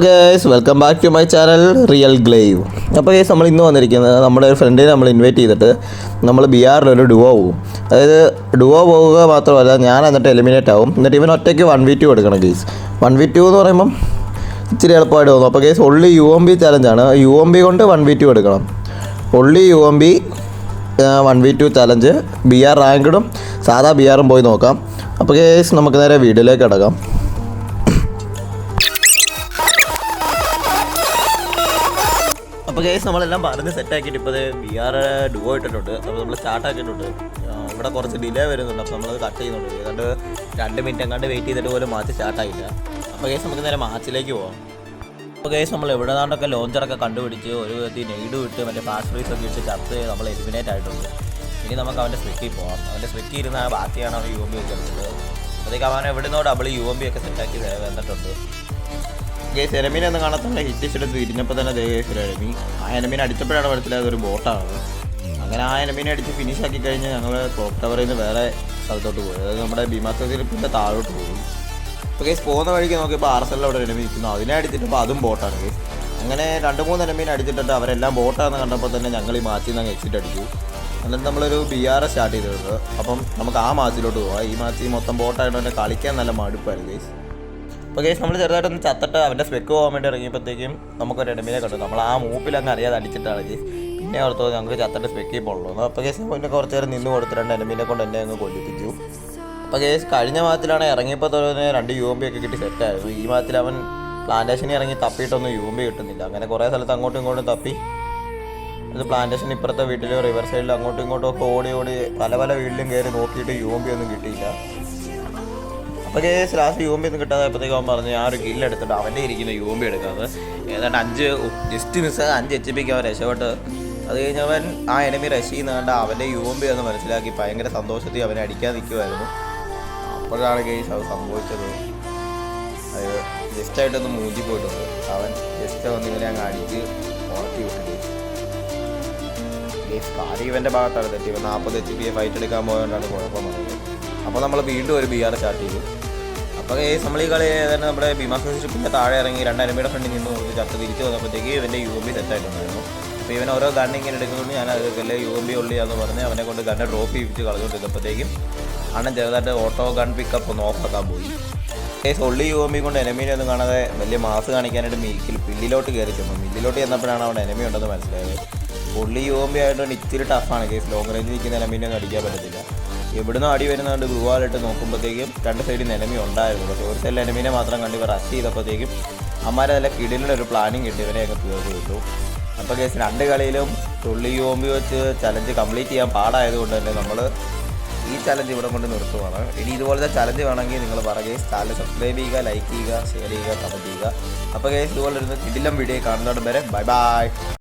Guys welcome back to my channel Real Glave. അപ്പോൾ guys നമ്മൾ ഇന്ന് വന്നിരിക്കുന്നത് നമ്മുടെ ഒരു ഫ്രണ്ടിനെ നമ്മൾ ഇൻവൈറ്റ് ചെയ്തിട്ട് നമ്മൾ ബിആറിലൊരു ഡുവോ പോകും. അതായത് ഡുവോ പോവുക മാത്രമല്ല, ഞാൻ എന്നിട്ട് എലിമിനേറ്റ് ആവും. എന്നിട്ട് ഇവൻ ഒറ്റയ്ക്ക് 1v2 എടുക്കണം ഗൈസ്. 1v2 എന്ന് പറയുമ്പം ഇച്ചിരി എളുപ്പമായിട്ട് തോന്നും. അപ്പോൾ ഗൈസ് ഒള്ളി UMB ചലഞ്ചാണ്. UMB കൊണ്ട് 1v2 എടുക്കണം. Only UMB 1v2 challenge. BR റാങ്ക്ഡും സാധാ BRും പോയി നോക്കാം. അപ്പോൾ ഗൈസ് നമുക്ക് നേരെ വീഡിയോയിലേക്ക് കിടക്കാം. അപ്പോൾ കേസ് നമ്മളെല്ലാം പറഞ്ഞ് സെറ്റാക്കിയിട്ട് ഇപ്പോൾ BR ഡുവോ ഇട്ടിട്ടുണ്ട്. അപ്പോൾ നമ്മൾ സ്റ്റാർട്ടാക്കിയിട്ടുണ്ട്. ഇവിടെ കുറച്ച് ഡിലേ വരുന്നുണ്ട്. അപ്പോൾ നമ്മൾ കട്ട് ചെയ്യുന്നുണ്ട്. ഏതാണ്ട് 2 മിനിറ്റ് എങ്ങാണ്ട് വെയിറ്റ് ചെയ്തിട്ട് പോലും മാച്ച് സ്റ്റാർട്ടായില്ല. അപ്പോൾ കേസ് നമുക്ക് നേരെ മാച്ചിലേക്ക് പോകാം. അപ്പോൾ കേസ് നമ്മൾ എവിടെ നിന്നൊക്കെ ലോഞ്ചറൊക്കെ കണ്ടുപിടിച്ച് ഒരു വിധത്തിൽ നെയ്ഡ് വിട്ട് മറ്റേ ഫാസ്റ്റ് ഫ്രീസ് ഒക്കെ ഇട്ട് ചത്ത് നമ്മൾ എലിമിനേറ്റ് ആയിട്ടുണ്ട്. ഇനി നമുക്ക് അവൻ്റെ സ്വിക്കിൽ പോകാം. അവൻ്റെ സ്വിക്കിൽ ഇരുന്ന ബാക്കിയാണ് അവൻ UMB വെക്കുന്നത്. അപ്പോഴത്തേക്ക് അവൻ എവിടുന്നോ ഡബിൾ UMB ഒക്കെ സെറ്റാക്കി വന്നിട്ടുണ്ട്. ഗേസ് എരമീനെ ഒന്നും കാണാത്തല്ല ഹിറ്റിച്ചെടുത്ത് തിരിഞ്ഞപ്പോൾ തന്നെ ഗേസ് എരമി ആ എരമീനെ അടിച്ചപ്പോഴാണ് മനസ്സിലായത് ഒരു ബോട്ടാണ്. അങ്ങനെ ആ എരമീനെ അടിച്ച് ഫിനിഷ് ആക്കി കഴിഞ്ഞ് ഞങ്ങൾ ക്ലോക്ക് ടവറിൽ നിന്ന് വേറെ സ്ഥലത്തോട്ട് പോയി. അതായത് നമ്മുടെ ഭീമാസത്തിൻ്റെ താഴോട്ട് പോയി. ഇപ്പോൾ കേസ് പോകുന്ന വഴിക്ക് നോക്കിയപ്പോൾ RSL അവിടെ എരമി നിൽക്കുന്നു. അതിനെ അടിച്ചിട്ടപ്പോൾ അതും ബോട്ടാണ് കേസ്. അങ്ങനെ 2-3 എരമീനെ അടിച്ചിട്ടുണ്ട്. അവരെല്ലാം ബോട്ടാണെന്ന് കണ്ടപ്പോൾ തന്നെ ഞങ്ങൾ ഈ മാച്ചിൽ നിന്ന് അങ്ങ് എക്സിറ്റ് അടിച്ചു. എന്നിട്ട് നമ്മളൊരു BR സ്റ്റാർട്ട് ചെയ്തിട്ടുണ്ട്. അപ്പം നമുക്ക് ആ മാച്ചിലോട്ട് പോകാം. ഈ മാച്ച് മൊത്തം ബോട്ടായതുകൊണ്ട് തന്നെ കളിക്കാൻ നല്ല മടുപ്പായിരുന്നു കേസ്. അപ്പോൾ കേസ് നമ്മൾ ചെറുതായിട്ടൊന്ന് ചത്തിട്ട് അവൻ്റെ സ്പെക്ക് പോകാൻ വേണ്ടി ഇറങ്ങിയപ്പോഴത്തേക്കും നമുക്കൊരു എടമീനെ കണ്ടു. നമ്മൾ ആ മൂപ്പിൽ അങ്ങ് അറിയാതെ അടിച്ചിട്ടാണ് കേസ്. പിന്നെ ഓർത്തോ ഞങ്ങൾക്ക് ചത്തിട്ട് സ്പെക്കിൽ പോകുള്ളൂ. അപ്പോൾ കേസ് പിന്നെ കുറച്ച് നേരം നിന്ന് കൊടുത്ത് 2 എനമീനെ കൊണ്ട് എന്നെ അങ്ങ് കൊല്ലിപ്പിച്ചു. അപ്പോൾ കേസ് കഴിഞ്ഞ മാച്ചിലാണ് ഇറങ്ങിയപ്പോൾ തന്നെ 2 UMB ഒക്കെ കിട്ടി സെറ്റായിരുന്നു. ഈ മാച്ചിൽ അവൻ പ്ലാന്റേഷനിൽ ഇറങ്ങി തപ്പിയിട്ടൊന്നും UMB കിട്ടുന്നില്ല. അങ്ങനെ കുറേ സ്ഥലത്ത് അങ്ങോട്ടും ഇങ്ങോട്ടും തപ്പി. അത് പ്ലാന്റേഷൻ ഇപ്പുറത്തെ വീട്ടിലും റിവർ സൈഡിലും അങ്ങോട്ടും ഇങ്ങോട്ടും ഒക്കെ ഓടി പല വീട്ടിലും കയറി നോക്കിയിട്ട് UMB ഒന്നും കിട്ടിയില്ല. അപ്പോൾ കേസ് ലാസ്റ്റ് UMB ഒന്നും കിട്ടാതായപ്പോഴത്തേക്ക് അവൻ പറഞ്ഞു ഞാൻ ഒരു കില്ലെടുത്തിട്ട് അവൻ്റെ ഇരിക്കുന്ന UMB എടുക്കാതെ ഏതാണ്ട് 5 ജസ്റ്റ് മിസ് 5 HPക്ക് അവൻ രക്ഷപ്പെട്ട്. അത് കഴിഞ്ഞവൻ ആ എനമി റഷ് ചെയ്യുന്ന കണ്ട അവൻ്റെ UMB എന്ന് മനസ്സിലാക്കി ഭയങ്കര സന്തോഷത്തിൽ അവനെ അടിക്കാൻ നിൽക്കുമായിരുന്നു. അപ്പോഴാണ് കേസ് അത് സംഭവിച്ചത്. അത് ജസ്റ്റായിട്ടൊന്ന് മൂഞ്ചി പോയിട്ടുണ്ട്. അവൻ ജസ്റ്റ് വന്നിങ്ങനെ അങ്ങ് അടിച്ച് ഉണക്കി വിട്ടു. കേസ് കാര്യം ഇവൻ്റെ ഭാഗത്താണ് തെറ്റി. 40 HP ഫൈറ്റ് എടുക്കാൻ പോയതുകൊണ്ടാണ് കുഴപ്പം വന്നത്. അപ്പോൾ നമ്മൾ വീണ്ടും ഒരു BR സ്റ്റാർട്ട് ചെയ്തു. അപ്പോൾ നമ്മൾ ഈ കളി തന്നെ നമ്മുടെ ഭീമാസ്ട്രിപ്പിൻ്റെ താഴെ ഇറങ്ങി 2 എനമിയുടെ ഫ്രണ്ടിൽ നിന്ന് നോക്കി ചത്ത് തിരിച്ച് വന്നപ്പോഴത്തേക്ക് ഇവൻ്റെ UMB സെറ്റായിട്ടുണ്ടായിരുന്നു. അപ്പോൾ ഇവൻ ഓരോ ഗണ്ണ് ഇങ്ങനെ എടുക്കുന്നതുകൊണ്ട് ഞാൻ അതൊക്കെ UMB ഉള്ളിയാന്ന് പറഞ്ഞ് അവനെ കൊണ്ട് ഗണ്ണ് ഡ്രോപ്പ് ചെയ്യിപ്പിച്ച് കളഞ്ഞുകൊണ്ടിരുന്നപ്പോഴത്തേക്കും അണ്ണൻ ചെറുതായിട്ട് ഓട്ടോ ഗൺ പിക്കപ്പ് ഒന്ന് ഓഫാക്കാൻ പോയി. കേസ് ഒള്ളി UMB കൊണ്ട് എനമീനെ ഒന്നും കാണാതെ വലിയ മാസ് കാണിക്കാനായിട്ട് പില്ലിലോട്ട് കയറി ചെന്നു. മില്ലിലോട്ട് ചെന്നപ്പോഴാണ് അവിടെ എനമി ഉണ്ടെന്ന് മനസ്സിലായത്. ഒള്ളി UMB ആയതുകൊണ്ട് ഇച്ചിരി ടഫാണ് കേസ്. ലോങ് റേഞ്ചിൽ നിൽക്കുന്ന എനമീനെ ഒന്നും അടിക്കാൻ പറ്റത്തില്ല. എവിടുന്ന് അടി വരുന്നതുകൊണ്ട് ഗ്ലൂവാലിട്ട് നോക്കുമ്പോഴത്തേക്കും 2 സൈഡിൽ നിന്ന് എനമി ഉണ്ടായിരുന്നു. പക്ഷേ ഒരു സൈഡിൽ എനമീനെ മാത്രം കണ്ട് ഇവർ റഷ് ചെയ്തപ്പോഴത്തേക്കും അമ്മാരെ നല്ല കിടിലിൻ്റെ ഒരു പ്ലാനിങ് കിട്ടി. ഇവരെ അങ്ങ് തീർന്നു കിട്ടും. അപ്പോൾ കേസ് 2 കളിയിലും തുള്ളി UMB വെച്ച് ചലഞ്ച് കംപ്ലീറ്റ് ചെയ്യാൻ പാടായതുകൊണ്ട് തന്നെ നമ്മൾ ഈ ചലഞ്ച് ഇവിടെ കൊണ്ട് നിർത്തുവാണ്. ഇനി ഇതുപോലത്തെ ചലഞ്ച് വേണമെങ്കിൽ നിങ്ങൾ പറയുക. ചാനൽ സബ്സ്ക്രൈബ് ചെയ്യുക, ലൈക്ക് ചെയ്യുക, ഷെയർ ചെയ്യുക, കമൻറ്റ് ചെയ്യുക. അപ്പോൾ കേസ് ഇതുപോലെ ഒരു കിടിലം വീഡിയോ കാണുന്നതോടെ വരെ ബൈ ബൈ.